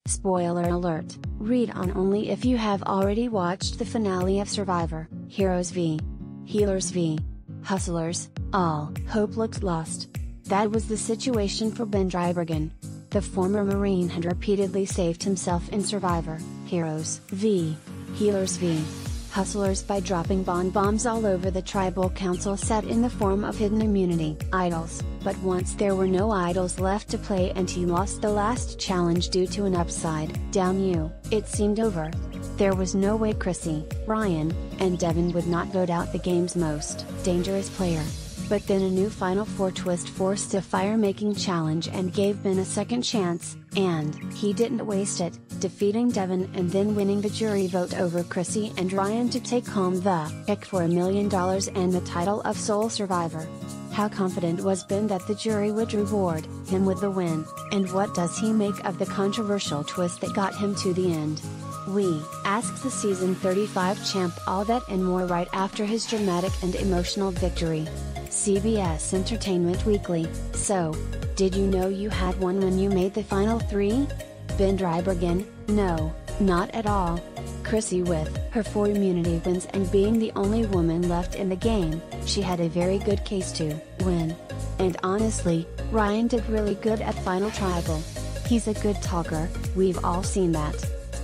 Spoiler alert, read on only if you have already watched the finale of Survivor. Heroes v. Healers v. Hustlers, all hope looked lost. That was the situation for Ben Driebergen. The former Marine had repeatedly saved himself in Survivor, Heroes v. Healers v. Hustlers by dropping bombs all over the tribal council set in the form of hidden immunity idols, but once there were no idols left to play and he lost the last challenge due to an upside down U, it seemed over. There was no way Chrissy, Ryan, and Devin would not vote out the game's most dangerous player. But then a new Final Four twist forced a fire-making challenge and gave Ben a second chance, and he didn't waste it, defeating Devin and then winning the jury vote over Chrissy and Ryan to take home the pick for $1 million and the title of sole survivor. How confident was Ben that the jury would reward him with the win, and what does he make of the controversial twist that got him to the end? We asked the season 35 champ all that and more right after his dramatic and emotional victory. CBS Entertainment Weekly: So, did you know you had won when you made the final three? Ben Driebergen: No, not at all. Chrissy: with her 4 immunity wins and being the only woman left in the game, she had a very good case to win. And honestly, Ryan did really good at Final Tribal. He's a good talker, we've all seen that.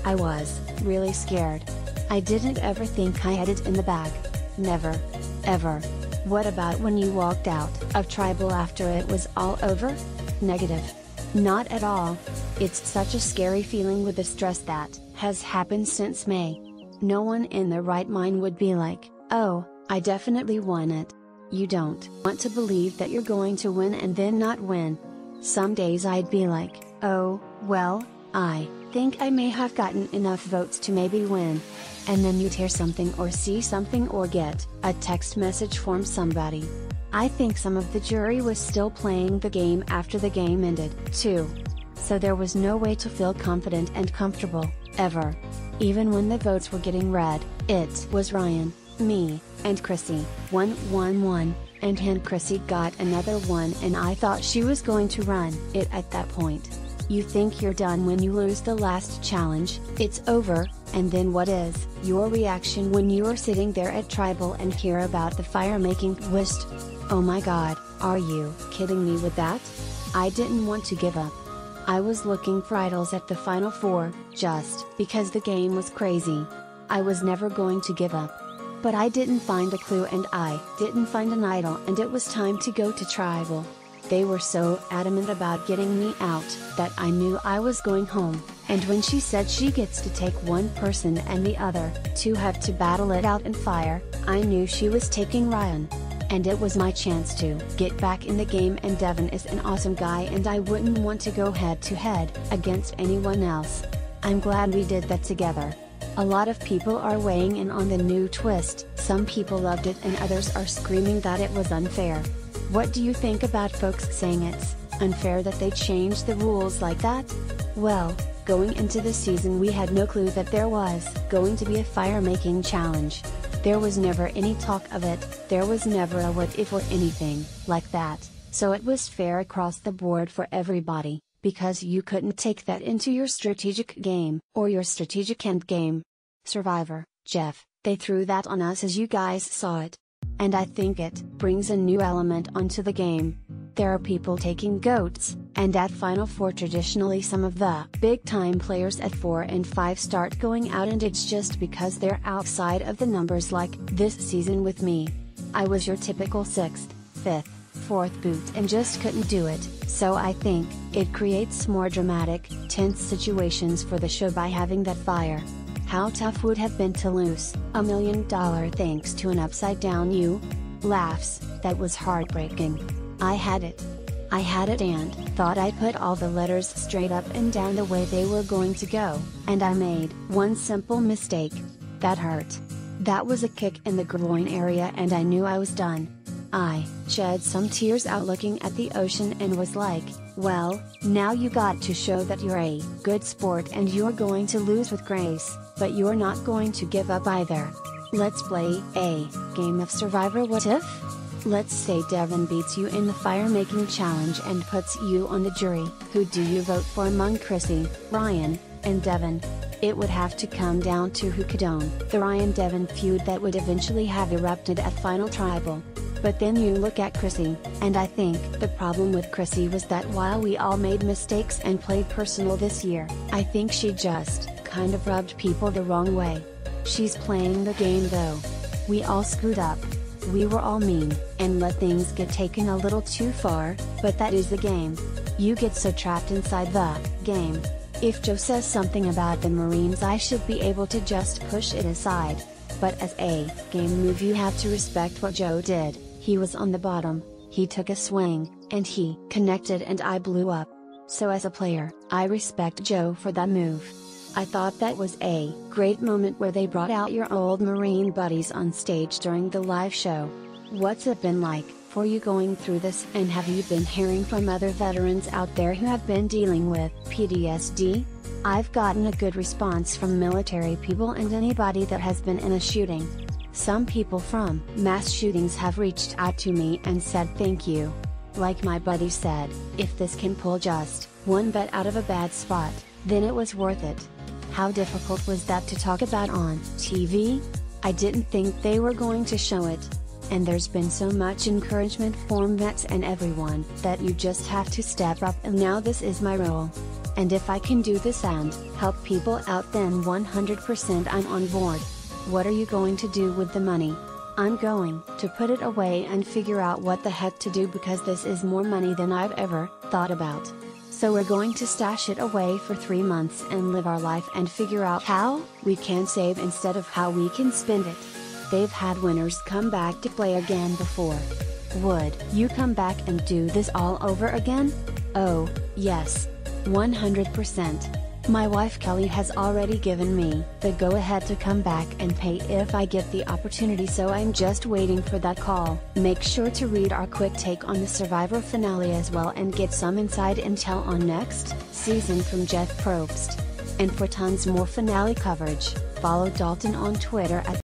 I was really scared. I didn't ever think I had it in the bag. Never. Ever. What about when you walked out of Tribal after it was all over? Negative. Not at all. It's such a scary feeling with the stress that has happened since May. No one in their right mind would be like, oh, I definitely won it. You don't want to believe that you're going to win and then not win. Some days I'd be like, oh, well, I think I may have gotten enough votes to maybe win. And then you'd hear something or see something or get a text message from somebody. I think some of the jury was still playing the game after the game ended, too. So there was no way to feel confident and comfortable, ever. Even when the votes were getting read, it was Ryan, me, and Chrissy, 1-1-1, and Chrissy got another one and I thought she was going to run it at that point. You think you're done when you lose the last challenge, it's over, and then what is your reaction when you are sitting there at Tribal and hear about the fire-making twist? Oh my god, are you kidding me with that? I didn't want to give up. I was looking for idols at the Final Four, just because the game was crazy. I was never going to give up. But I didn't find a clue and I didn't find an idol and it was time to go to Tribal. They were so adamant about getting me out that I knew I was going home, and when she said she gets to take one person and the other two have to battle it out in fire, I knew she was taking Ryan. And it was my chance to get back in the game, and Devin is an awesome guy and I wouldn't want to go head to head against anyone else. I'm glad we did that together. A lot of people are weighing in on the new twist, some people loved it and others are screaming that it was unfair. What do you think about folks saying it's unfair that they changed the rules like that? Well, going into the season we had no clue that there was going to be a fire-making challenge. There was never any talk of it, there was never a what if or anything like that, so it was fair across the board for everybody, because you couldn't take that into your strategic game, or your strategic end game. Survivor, Jeff, they threw that on us as you guys saw it. And I think it brings a new element onto the game. There are people taking goats, and at Final Four traditionally some of the big-time players at 4 and 5 start going out, and it's just because they're outside of the numbers like this season with me. I was your typical 6th, 5th, 4th boot and just couldn't do it, so I think it creates more dramatic, tense situations for the show by having that fire. How tough would have been to lose $1 million thanks to an upside down U? Laughs, that was heartbreaking. I had it and thought I put all the letters straight up and down the way they were going to go, and I made one simple mistake. That hurt. That was a kick in the groin area and I knew I was done. I shed some tears out looking at the ocean and was like, well, now you got to show that you're a good sport and you're going to lose with grace, but you're not going to give up either. Let's play a game of Survivor What If? Let's say Devin beats you in the fire-making challenge and puts you on the jury. Who do you vote for among Chrissy, Ryan, and Devin. It would have to come down to who could own the Ryan-Devin feud that would eventually have erupted at Final Tribal. But then you look at Chrissy, and I think the problem with Chrissy was that while we all made mistakes and played personal this year, I think she just kind of rubbed people the wrong way. She's playing the game though. We all screwed up. We were all mean, and let things get taken a little too far, but that is the game. You get so trapped inside the game. If Joe says something about the Marines, I should be able to just push it aside. But as a game move, you have to respect what Joe did. He was on the bottom, he took a swing, and he connected and I blew up. So as a player, I respect Joe for that move. I thought that was a great moment where they brought out your old Marine buddies on stage during the live show. What's it been like for you going through this, and have you been hearing from other veterans out there who have been dealing with PTSD? I've gotten a good response from military people and anybody that has been in a shooting. Some people from mass shootings have reached out to me and said thank you. Like my buddy said, if this can pull just one vet out of a bad spot, then it was worth it. How difficult was that to talk about on TV? I didn't think they were going to show it. And there's been so much encouragement from vets and everyone that you just have to step up, and now this is my role. And if I can do this and help people out, then 100% I'm on board. What are you going to do with the money? I'm going to put it away and figure out what the heck to do, because this is more money than I've ever thought about. So we're going to stash it away for 3 months and live our life and figure out how we can save instead of how we can spend it. They've had winners come back to play again before. Would you come back and do this all over again? Oh, yes. 100%. My wife Kelly has already given me the go-ahead to come back and pay if I get the opportunity, so I'm just waiting for that call. Make sure to read our quick take on the Survivor finale as well and get some inside intel on next season from Jeff Probst. And for tons more finale coverage, follow Dalton on Twitter at